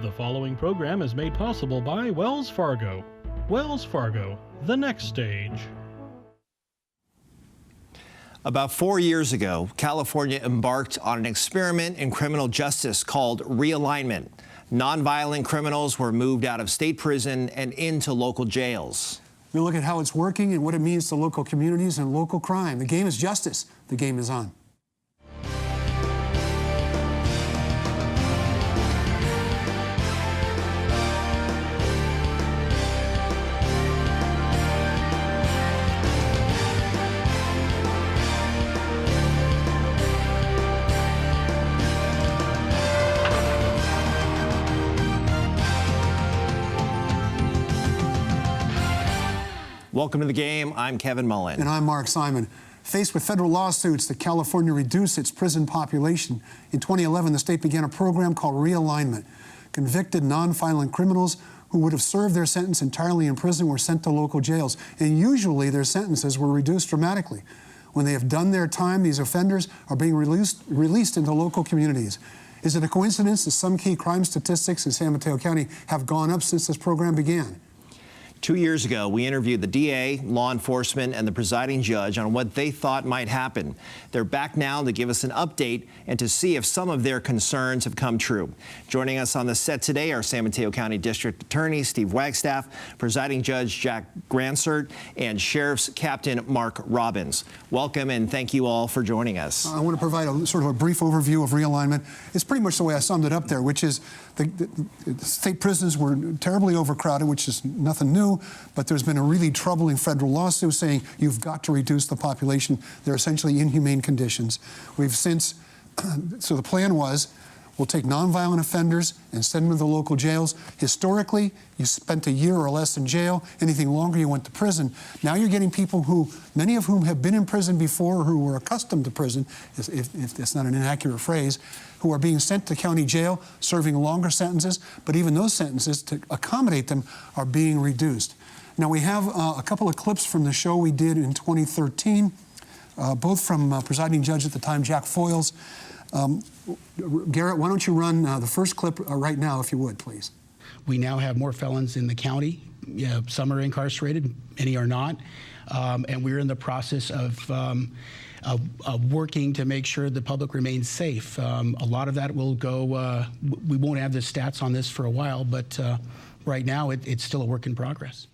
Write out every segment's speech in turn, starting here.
The following program is made possible by Wells Fargo. Wells Fargo, the next stage. About 4 years ago, California embarked on an experiment in criminal justice called Realignment. Nonviolent criminals were moved out of state prison and into local jails. We look at how it's working and what it means to local communities and local crime. The game is justice. The game is on. Welcome to the game. I'm Kevin Mullen. And I'm Mark Simon. Faced with federal lawsuits that California reduced its prison population, in 2011 the state began a program called Realignment. Convicted nonviolent criminals who would have served their sentence entirely in prison were sent to local jails, and usually their sentences were reduced dramatically. When they have done their time, these offenders are being released into local communities. Is it a coincidence that some key crime statistics in San Mateo County have gone up since this program began? 2 years ago, we interviewed the DA, law enforcement, and the presiding judge on what they thought might happen. They're back now to give us an update and to see if some of their concerns have come true. Joining us on the set today are San Mateo County District Attorney Steve Wagstaffe, Presiding Judge Jack Grandsaert, and Sheriff's Captain Mark Robbins. Welcome and thank you all for joining us. I want to provide a sort of a brief overview of Realignment. It's pretty much the way I summed it up there, which is the state prisons were terribly overcrowded, which is nothing new, but there's been a really troubling federal lawsuit saying you've got to reduce the population. They're essentially inhumane conditions. We've since, so the plan was, we'll take nonviolent offenders and send them to the local jails. Historically, you spent a year or less in jail. Anything longer, you went to prison. Now you're getting people who, many of whom have been in prison before, or who were accustomed to prison, if that's not an inaccurate phrase, who are being sent to county jail, serving longer sentences, but even those sentences, to accommodate them, are being reduced. Now we have a couple of clips from the show we did in 2013, both from presiding judge at the time, Jack Foyles. Garrett, why don't you run the first clip right now, if you would, please. We now have more felons in the county. Some are incarcerated, many are not. And we're in the process of working to make sure the public remains safe. A lot of that will go, we won't have the stats on this for a while, but right now it's still a work in progress.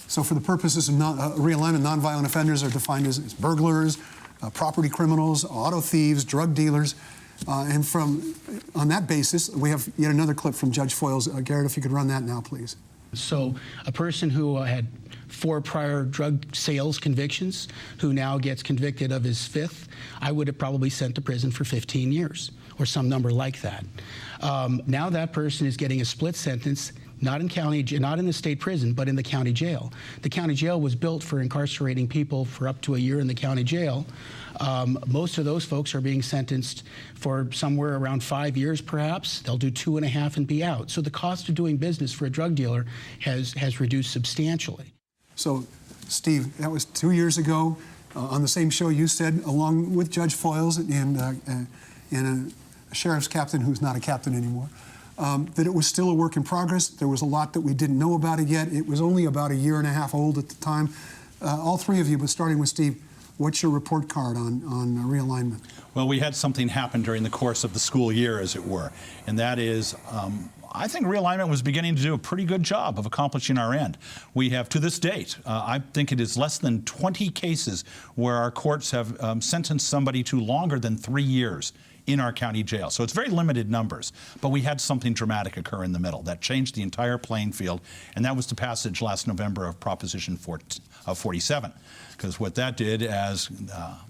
So for the purposes of Realignment, nonviolent offenders are defined as burglars, property criminals, auto thieves, drug dealers. And on that basis, we have yet another clip from Judge Foyles. Garrett, if you could run that now, please. So a person who had 4 prior drug sales convictions, who now gets convicted of his 5th, I would have probably sent to prison for 15 years or some number like that. Now that person is getting a split sentence, not in the state prison, but in the county jail. The county jail was built for incarcerating people for up to a year in the county jail. Most of those folks are being sentenced for somewhere around 5 years, perhaps. They'll do 2.5 and be out. So the cost of doing business for a drug dealer has reduced substantially. So, Steve, that was 2 years ago. On the same show, you said, along with Judge Foyles and a sheriff's captain who's not a captain anymore, that it was still a work in progress. There was a lot that we didn't know about it yet. It was only about a year and a half old at the time. All three of you, but starting with Steve, what's your report card on Realignment? Well, we had something happen during the course of the school year, as it were, and that is I think Realignment was beginning to do a pretty good job of accomplishing our end. We have, to this date, I think it is less than 20 cases where our courts have sentenced somebody to longer than 3 years in our county jail. So it's very limited numbers, but we had something dramatic occur in the middle that changed the entire playing field, and that was the passage last November of Proposition 47. Because what that did, as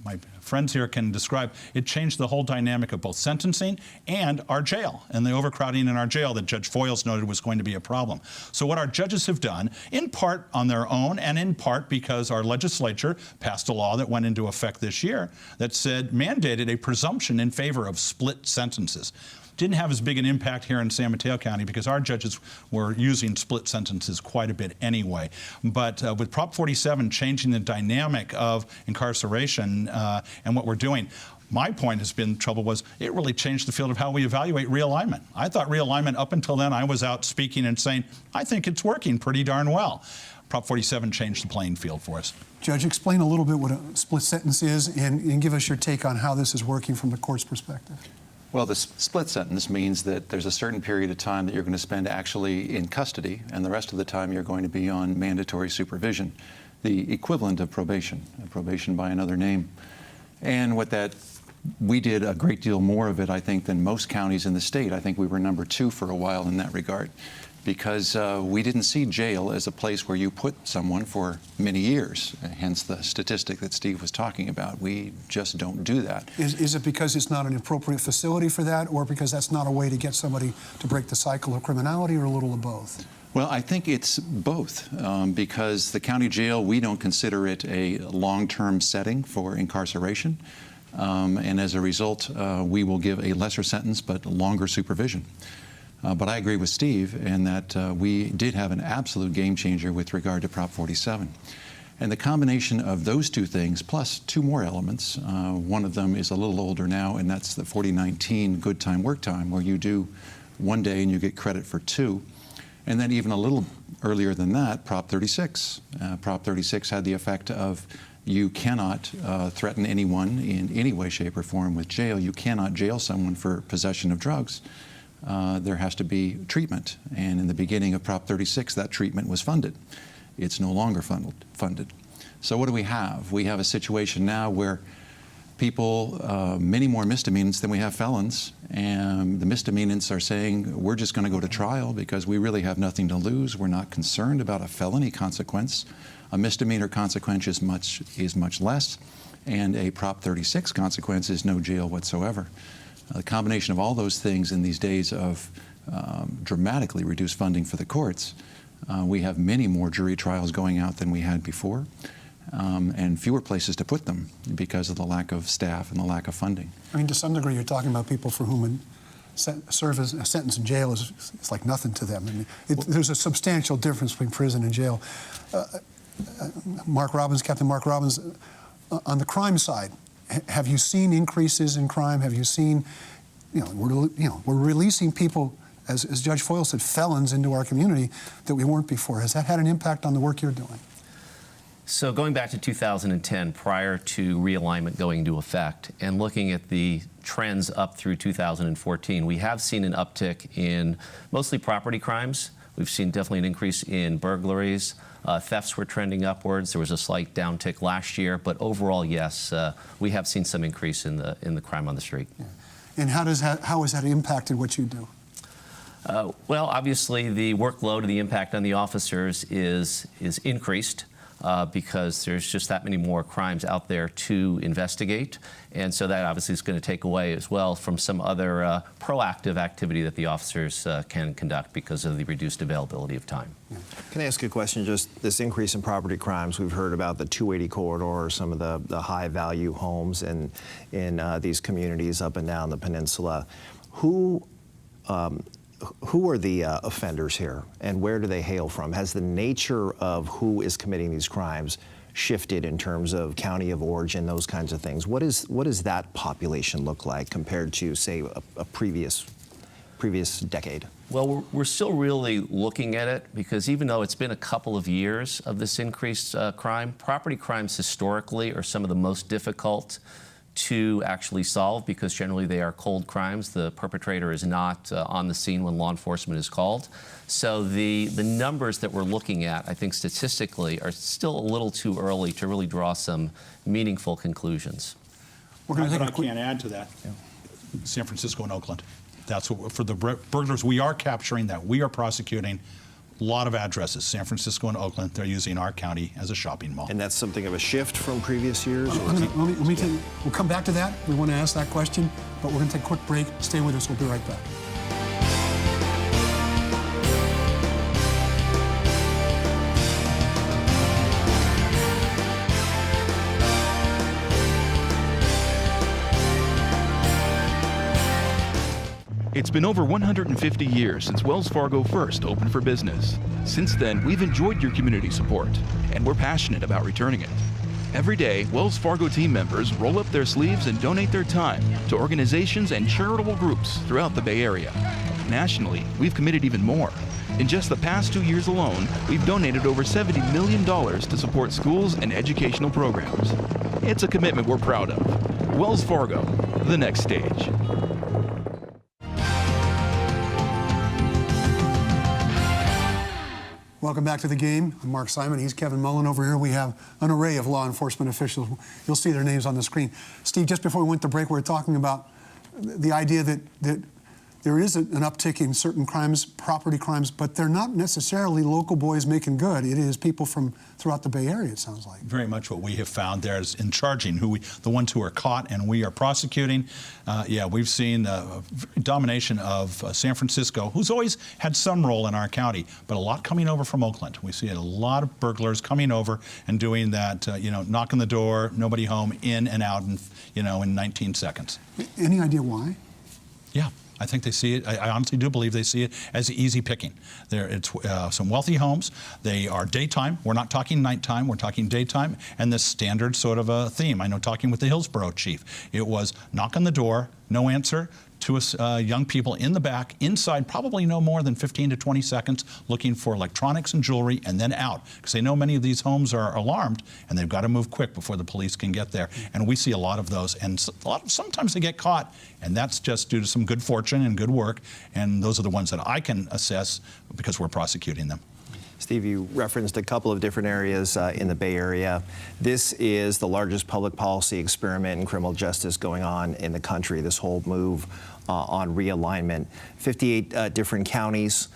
my friends here can describe, it changed the whole dynamic of both sentencing and our jail, and the overcrowding in our jail that Judge Foyles noted was going to be a problem. So what our judges have done, in part on their own and in part because our legislature passed a law that went into effect this year that mandated a presumption in favor of split sentences. Didn't have as big an impact here in San Mateo County because our judges were using split sentences quite a bit anyway. But with Prop 47 changing the dynamic of incarceration and what we're doing, My point has been, trouble was, it really changed the field of how we evaluate realignment. I thought realignment, up until then, I was out speaking and saying, I think it's working pretty darn well. Prop 47 changed the playing field for us. Judge, explain a little bit what a split sentence is and give us your take on how this is working from the court's perspective. Well, the split sentence means that there's a certain period of time that you're going to spend actually in custody, and the rest of the time you're going to be on mandatory supervision, the equivalent of probation by another name. And we did a great deal more of it, I think, than most counties in the state. I think we were number 2 for a while in that regard, because we didn't see jail as a place where you put someone for many years, hence the statistic that Steve was talking about. We just don't do that. Is it because it's not an appropriate facility for that, or because that's not a way to get somebody to break the cycle of criminality, or a little of both? Well, I think it's both, because the county jail, we don't consider it a long-term setting for incarceration. And as a result, we will give a lesser sentence but longer supervision. But I agree with Steve in that we did have an absolute game changer with regard to Prop 47. And the combination of those two things, plus 2 more elements, one of them is a little older now, and that's the 4019 good time, work time, where you do 1 day and you get credit for 2. And then even a little earlier than that, Prop 36. Prop 36 had the effect of you cannot threaten anyone in any way, shape, or form with jail. You cannot jail someone for possession of drugs. There has to be treatment. And in the beginning of Prop 36, that treatment was funded. It's no longer funded. So what do we have? We have a situation now where people, many more misdemeanors than we have felons, and the misdemeanors are saying, we're just going to go to trial because we really have nothing to lose. We're not concerned about a felony consequence. A misdemeanor consequence is much less, and a Prop 36 consequence is no jail whatsoever. The combination of all those things in these days of dramatically reduced funding for the courts, we have many more jury trials going out than we had before, and fewer places to put them because of the lack of staff and the lack of funding. I mean, to some degree, you're talking about people for whom a sentence in jail is like nothing to them. I mean, there's a substantial difference between prison and jail. Captain Mark Robbins, on the crime side, have you seen increases in crime? Have you seen, we're releasing people, as Judge Foyle said, felons into our community that we weren't before. Has that had an impact on the work you're doing? So going back to 2010, prior to realignment going into effect, and looking at the trends up through 2014, we have seen an uptick in mostly property crimes. We've seen definitely an increase in burglaries. Thefts were trending upwards. There was a slight downtick last year, but overall, yes, we have seen some increase in the crime on the street. Yeah. And how has that impacted what you do? Well, obviously, the workload and the impact on the officers is increased because there's just that many more crimes out there to investigate, and so that obviously is going to take away as well from some other proactive activity that the officers can conduct because of the reduced availability of time. Can I ask you a question? Just this increase in property crimes, we've heard about the 280 corridor, some of the high-value homes in these communities up and down the peninsula. Who are the offenders here, and where do they hail from? Has the nature of who is committing these crimes shifted in terms of county of origin, those kinds of things? What does that population look like compared to, say, a previous decade? Well, we're still really looking at it because even though it's been a couple of years of this increased crime, property crimes historically are some of the most difficult to actually solve because generally they are cold crimes. The perpetrator is not on the scene when law enforcement is called. So the numbers that we're looking at, I think statistically, are still a little too early to really draw some meaningful conclusions. But I can't add to that. Yeah. San Francisco and Oakland. That's what, for the burglars, we are capturing that. We are prosecuting a lot of addresses. San Francisco and Oakland, they're using our county as a shopping mall. And that's something of a shift from previous years? We'll come back to that. We want to ask that question, but we're going to take a quick break. Stay with us. We'll be right back. It's been over 150 years since Wells Fargo first opened for business. Since then, we've enjoyed your community support, and we're passionate about returning it. Every day, Wells Fargo team members roll up their sleeves and donate their time to organizations and charitable groups throughout the Bay Area. Nationally, we've committed even more. In just the past 2 years alone, we've donated over $70 million to support schools and educational programs. It's a commitment we're proud of. Wells Fargo, the next stage. Welcome back to the game. I'm Mark Simon. He's Kevin Mullen. Over here we have an array of law enforcement officials. You'll see their names on the screen. Steve, just before we went to break, we were talking about the idea that there is an uptick in certain crimes, property crimes, but they're not necessarily local boys making good. It is people from throughout the Bay Area, it sounds like. Very much what we have found there is in charging the ones who are caught and we are prosecuting. Yeah, we've seen domination of San Francisco, who's always had some role in our county, but a lot coming over from Oakland. We see a lot of burglars coming over and doing that, knock on the door, nobody home, in and out, in 19 seconds. Any idea why? Yeah. I think they see it. I honestly do believe they see it as easy picking. It's some wealthy homes. They are daytime. We're not talking nighttime. We're talking daytime. And this standard sort of a theme. I know talking with the Hillsborough chief, it was knock on the door, no answer. To us young people in the back, inside probably no more than 15 to 20 seconds, looking for electronics and jewelry, and then out. Because they know many of these homes are alarmed, and they've got to move quick before the police can get there. And we see a lot of those, and sometimes they get caught, and that's just due to some good fortune and good work, and those are the ones that I can assess because we're prosecuting them. Steve, you referenced a couple of different areas in the Bay Area. This is the largest public policy experiment in criminal justice going on in the country, this whole move on realignment. 58 different counties,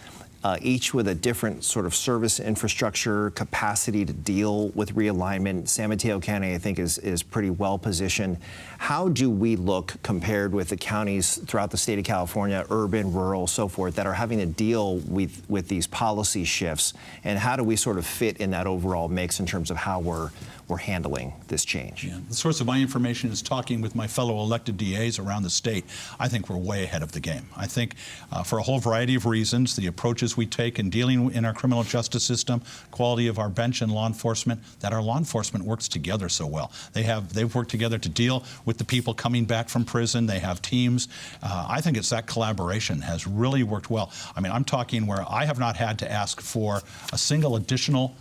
each with a different sort of service infrastructure capacity to deal with realignment. San Mateo County, I think, is pretty well positioned. How do we look compared with the counties throughout the state of California, urban, rural, so forth, that are having to deal with these policy shifts? And how do we sort of fit in that overall mix in terms of how we're handling this change? Yeah. The source of my information is talking with my fellow elected DAs around the state. I think we're way ahead of the game. I think for a whole variety of reasons, the approaches we take in dealing in our criminal justice system, quality of our bench and law enforcement, that our law enforcement works together so well. They've worked together to deal with the people coming back from prison. They have teams. I think it's that collaboration has really worked well. I mean, I'm talking where I have not had to ask for a single additional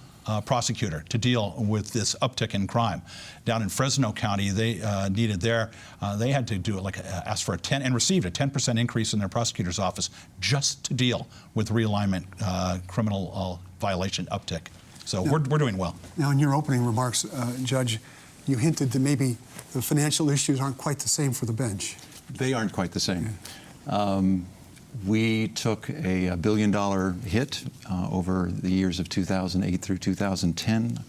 prosecutor to deal with this uptick in crime. Down in Fresno County, they they had to do it ask for and received a 10% increase in their prosecutor's office just to deal with realignment criminal violation uptick. So now, we're doing well. Now, in your opening remarks, Judge, you hinted that maybe the financial issues aren't quite the same for the bench. They aren't quite the same. Yeah. We took a $1 billion hit over the years of 2008 through 2010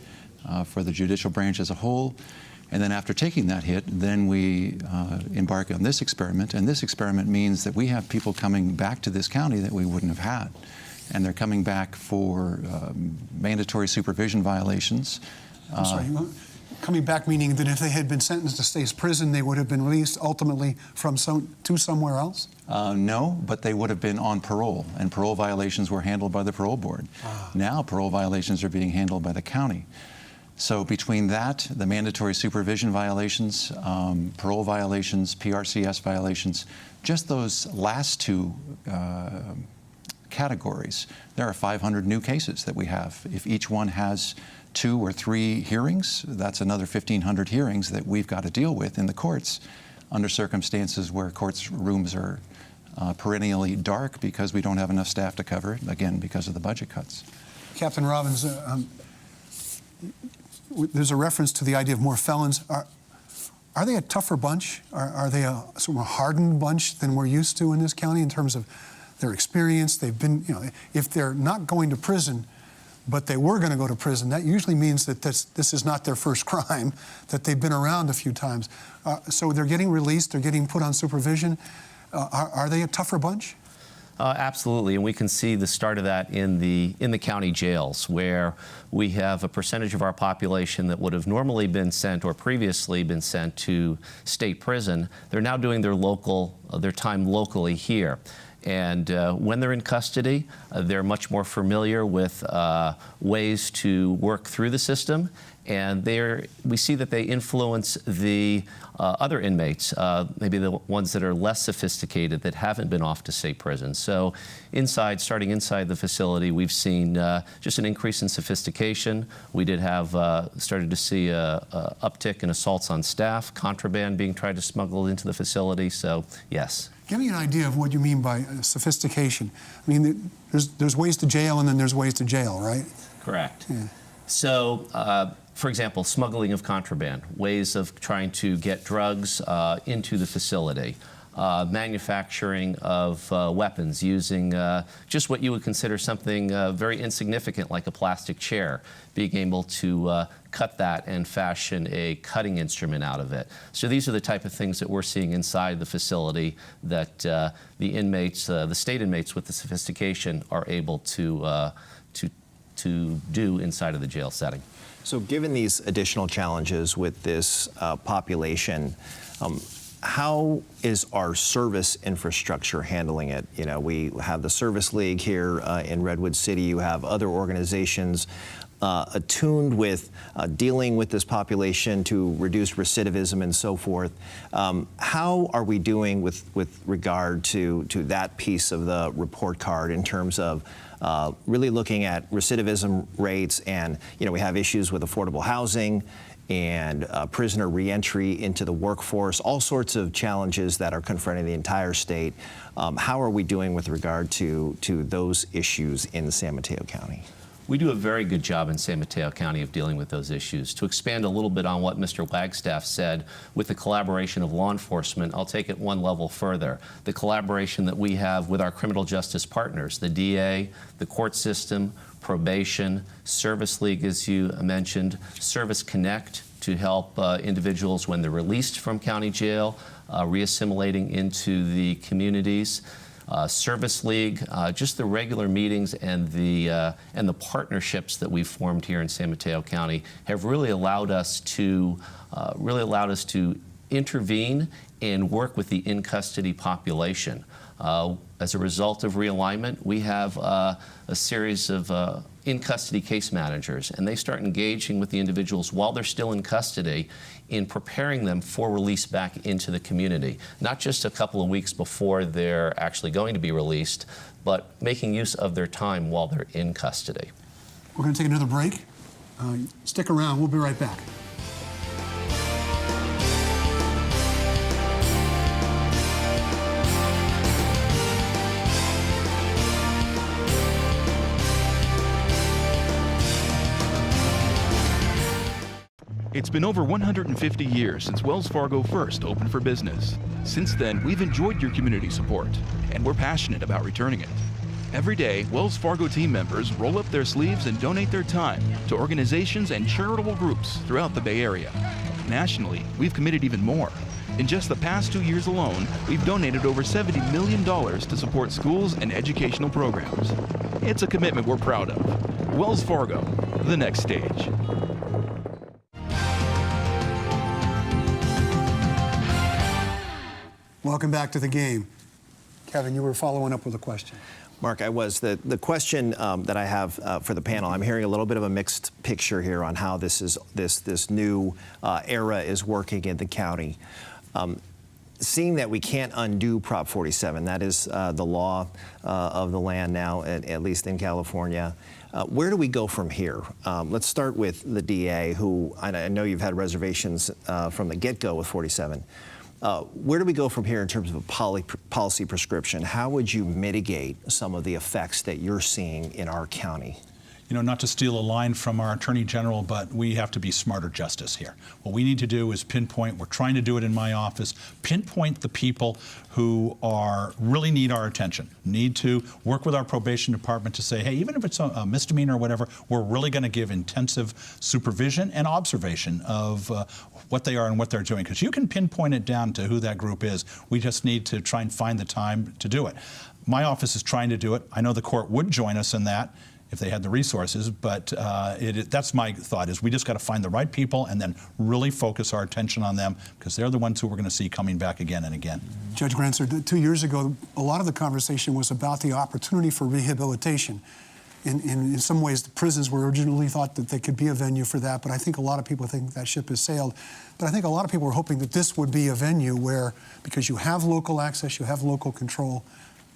for the judicial branch as a whole. And then after taking that hit, then we embark on this experiment. And this experiment means that we have people coming back to this county that we wouldn't have had. And they're coming back for mandatory supervision violations. I'm sorry, coming back meaning that if they had been sentenced to state's prison, they would have been released ultimately to somewhere else? No, but they would have been on parole, and parole violations were handled by the parole board. Now parole violations are being handled by the county. So between that, the mandatory supervision violations, parole violations, PRCS violations, just those last two categories, there are 500 new cases that we have. If each one has 2 or 3 hearings, that's another 1,500 hearings that we've got to deal with in the courts under circumstances where courts rooms are perennially dark because we don't have enough staff to cover it, again, because of the budget cuts. Captain Robbins, there's a reference to the idea of more felons. Are they a tougher bunch? Are they a sort of a hardened bunch than we're used to in this county in terms of their experience? They've been, if they're not going to prison, but they were going to go to prison, that usually means that this is not their first crime, that they've been around a few times. So they're getting released, they're getting put on supervision. Are they a tougher bunch? Absolutely, and we can see the start of that in the county jails, where we have a percentage of our population that would have normally been sent or previously been sent to state prison. They're now doing their time locally here. And when they're in custody, they're much more familiar with ways to work through the system. And we see that they influence the other inmates, maybe the ones that are less sophisticated, that haven't been off to state prison. So starting inside the facility, we've seen just an increase in sophistication. We did have started to see a uptick in assaults on staff, contraband being tried to smuggle into the facility. So yes. Give me an idea of what you mean by sophistication. I mean, there's ways to jail and then there's ways to jail, right? Correct. Yeah. So, for example, smuggling of contraband, ways of trying to get drugs into the facility, manufacturing of weapons using just what you would consider something very insignificant like a plastic chair, being able to cut that and fashion a cutting instrument out of it. So these are the type of things that we're seeing inside the facility that the inmates, the state inmates with the sophistication, are able to do inside of the jail setting. So given these additional challenges with this population, how is our service infrastructure handling it? You know, we have the Service League here in Redwood City. You have other organizations attuned with dealing with this population to reduce recidivism and so forth. How are we doing with regard to that piece of the report card in terms of really looking at recidivism rates? And, you know, we have issues with affordable housing and prisoner reentry into the workforce, all sorts of challenges that are confronting the entire state. How are we doing with regard to those issues in San Mateo County? We do a very good job in San Mateo County of dealing with those issues. To expand a little bit on what Mr. Wagstaffe said, with the collaboration of law enforcement, I'll take it one level further. The collaboration that we have with our criminal justice partners, the DA, the court system, probation, Service League, as you mentioned, Service Connect, to help individuals when they're released from county jail, reassimilating into the communities. Service League, just the regular meetings and the partnerships that we've formed here in San Mateo County have really allowed us to intervene and work with the in-custody population. As a result of realignment, we have a series of in-custody case managers, and they start engaging with the individuals while they're still in custody in preparing them for release back into the community. Not just a couple of weeks before they're actually going to be released, but making use of their time while they're in custody. We're going to take another break. Stick around. We'll be right back. It's been over 150 years since Wells Fargo first opened for business. Since then, we've enjoyed your community support, and we're passionate about returning it. Every day, Wells Fargo team members roll up their sleeves and donate their time to organizations and charitable groups throughout the Bay Area. Nationally, we've committed even more. In just the past 2 years alone, we've donated over $70 million to support schools and educational programs. It's a commitment we're proud of. Wells Fargo, the next stage. Welcome back to the game. Kevin, you were following up with a question. Mark, I was. The question that I have for the panel, I'm hearing a little bit of a mixed picture here on how this new era is working in the county. Seeing that we can't undo Prop 47, that is the law of the land now, at least in California. Where do we go from here? Let's start with the DA, who I know you've had reservations from the get-go with 47. Where do we go from here in terms of a policy prescription? How would you mitigate some of the effects that you're seeing in our county? You know, not to steal a line from our Attorney General, but we have to be smarter justice here. What we need to do is pinpoint, we're trying to do it in my office, pinpoint the people who really need our attention, need to work with our probation department to say, hey, even if it's a misdemeanor or whatever, we're really going to give intensive supervision and observation of what they are and what they're doing. Because you can pinpoint it down to who that group is. We just need to try and find the time to do it. My office is trying to do it. I know the court would join us in that. if they had the resources. But that's my thought, is we just got to find the right people and then really focus our attention on them, because they're the ones who we're going to see coming back again and again. Judge Grandsaert, 2 years ago, a lot of the conversation was about the opportunity for rehabilitation. In some ways, the prisons were originally thought that they could be a venue for that, but I think a lot of people think that ship has sailed. But I think a lot of people were hoping that this would be a venue where, because you have local access, you have local control,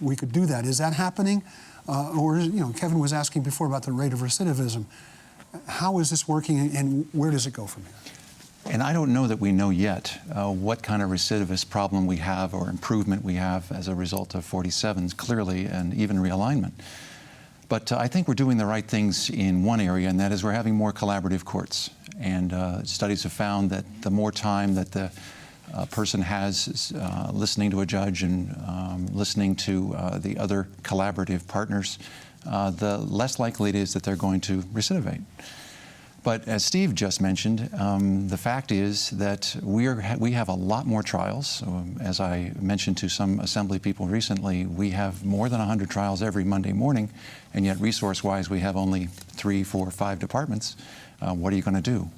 we could do that. Is that happening? Or, you know, Kevin was asking before about the rate of recidivism. How is this working, and where does it go from here? And I don't know that we know yet what kind of recidivist problem we have or improvement we have as a result of 47s, clearly, and even realignment. But I think we're doing the right things in one area, and that is we're having more collaborative courts. And studies have found that the more time that the person has listening to a judge and listening to the other collaborative partners, the less likely it is that they're going to recidivate. But as Steve just mentioned, the fact is that we have a lot more trials. As I mentioned to some Assembly people recently, we have more than 100 trials every Monday morning, and yet resource-wise we have only 3, 4, 5 departments. What are you going to do?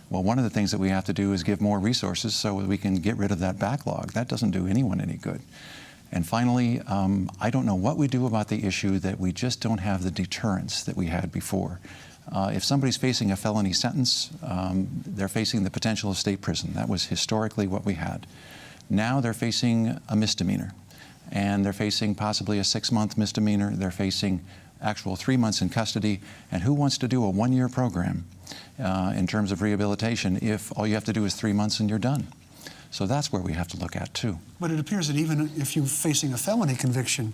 Well, one of the things that we have to do is give more resources so that we can get rid of that backlog. That doesn't do anyone any good. And finally, I don't know what we do about the issue that we just don't have the deterrence that we had before. If somebody's facing a felony sentence, they're facing the potential of state prison. That was historically what we had. Now they're facing a misdemeanor, and they're facing possibly a 6-month misdemeanor. They're facing actual 3 months in custody. And who wants to do a 1-year program in terms of rehabilitation if all you have to do is 3 months and you're done? So that's where we have to look at, too. But it appears that even if you're facing a felony conviction,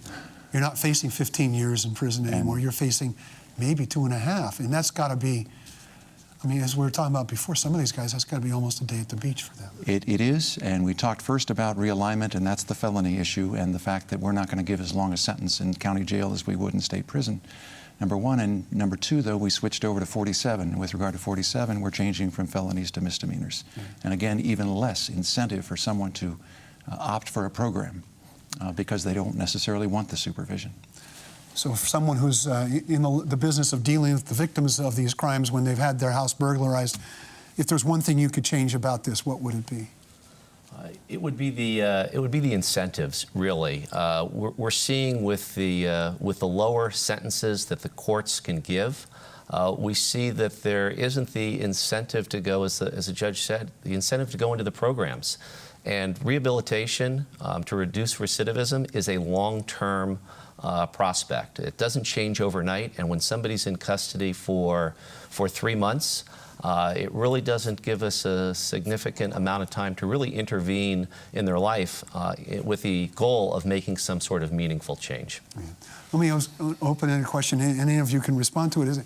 you're not facing 15 years in prison anymore. You're facing maybe 2.5, and that's got to be, I mean, as we were talking about before, some of these guys, that's got to be almost a day at the beach for them. It is, and we talked first about realignment, and that's the felony issue, and the fact that we're not going to give as long a sentence in county jail as we would in state prison. Number one, and number two, though, we switched over to 47. With regard to 47, we're changing from felonies to misdemeanors. And again, even less incentive for someone to opt for a program because they don't necessarily want the supervision. So for someone who's in the business of dealing with the victims of these crimes when they've had their house burglarized, if there's one thing you could change about this, what would it be? It would be the incentives, really. We're seeing with the lower sentences that the courts can give, we see that there isn't the incentive to go, as the judge said, the incentive to go into the programs. And rehabilitation to reduce recidivism is a long-term prospect. It doesn't change overnight, and when somebody's in custody for 3 months, it really doesn't give us a significant amount of time to really intervene in their life with the goal of making some sort of meaningful change. Yeah. Let me open-ended question. Any of you can respond to it.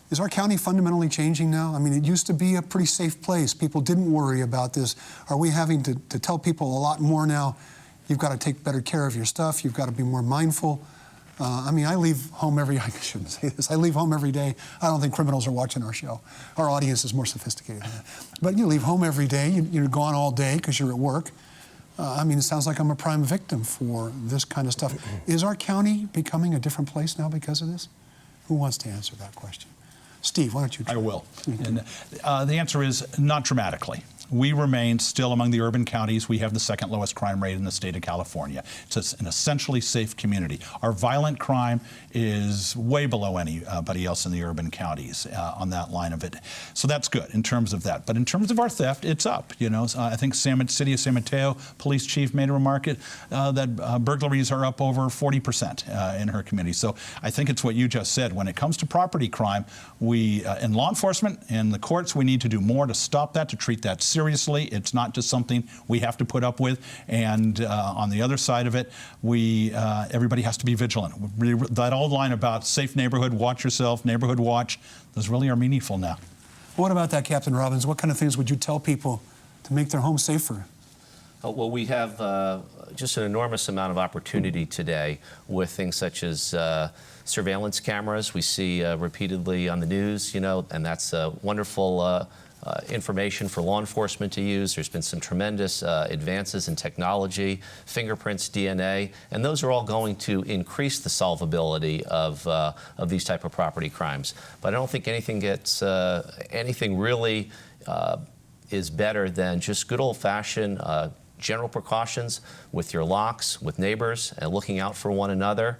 Is our county fundamentally changing now? I mean, it used to be a pretty safe place. People didn't worry about this. Are we having to tell people a lot more now? You've got to take better care of your stuff. You've got to be more mindful. I mean, I leave home I shouldn't say this. I leave home every day. I don't think criminals are watching our show. Our audience is more sophisticated than that. But you leave home every day. You're gone all day because you're at work. I mean, it sounds like I'm a prime victim for this kind of stuff. Is our county becoming a different place now because of this? Who wants to answer that question? Steve, why don't you try? I will. And the answer is not dramatically. We remain still among the urban counties. We have the second lowest crime rate in the state of California. It's an essentially safe community. Our violent crime is way below anybody else in the urban counties on that line of it. So that's good in terms of that. But in terms of our theft, it's up. You know, I think City of San Mateo police chief made a remark that burglaries are up over 40% in her community. So I think it's what you just said. When it comes to property crime, we, in law enforcement and the courts, we need to do more to stop that, to treat that seriously. It's not just something we have to put up with. And on the other side of it, everybody has to be vigilant. That old line about safe neighborhood, watch yourself, neighborhood watch, those really are meaningful now. What about that, Captain Robbins? What kind of things would you tell people to make their homes safer? Well, we have just an enormous amount of opportunity today with things such as surveillance cameras. We see repeatedly on the news, you know, and that's a wonderful information for law enforcement to use. There's been some tremendous advances in technology, fingerprints, DNA, and those are all going to increase the solvability of these type of property crimes. But I don't think anything gets anything really is better than just good old-fashioned general precautions with your locks, with neighbors, and looking out for one another,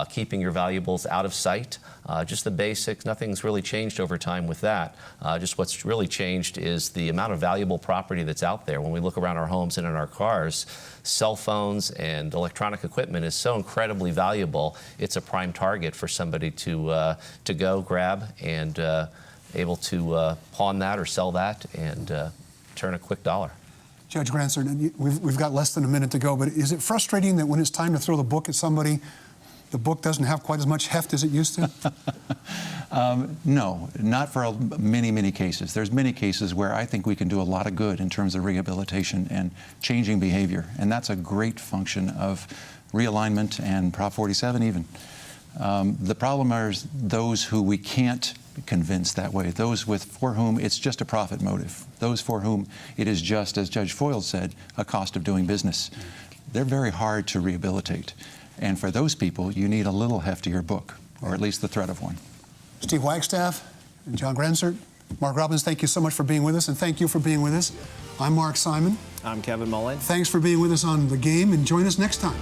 keeping your valuables out of sight. Just the basics. Nothing's really changed over time with that. Just what's really changed is the amount of valuable property that's out there. When we look around our homes and in our cars, cell phones and electronic equipment is so incredibly valuable. It's a prime target for somebody to go grab and able to pawn that or sell that and turn a quick dollar. Judge Grandsaert, we've got less than a minute to go, but is it frustrating that when it's time to throw the book at somebody, the book doesn't have quite as much heft as it used to? No, not for many, many cases. There's many cases where I think we can do a lot of good in terms of rehabilitation and changing behavior, and that's a great function of realignment and Prop 47 even. The problem is those who we can't convince that way, those for whom it's just a profit motive, those for whom it is just, as Judge Foyle said, a cost of doing business. They're very hard to rehabilitate. And for those people, you need a little heftier book, or at least the threat of one. Steve Wagstaffe and John Grandsaert, Mark Robbins, thank you so much for being with us, and thank you for being with us. I'm Mark Simon. I'm Kevin Mullen. Thanks for being with us on The Game, and join us next time.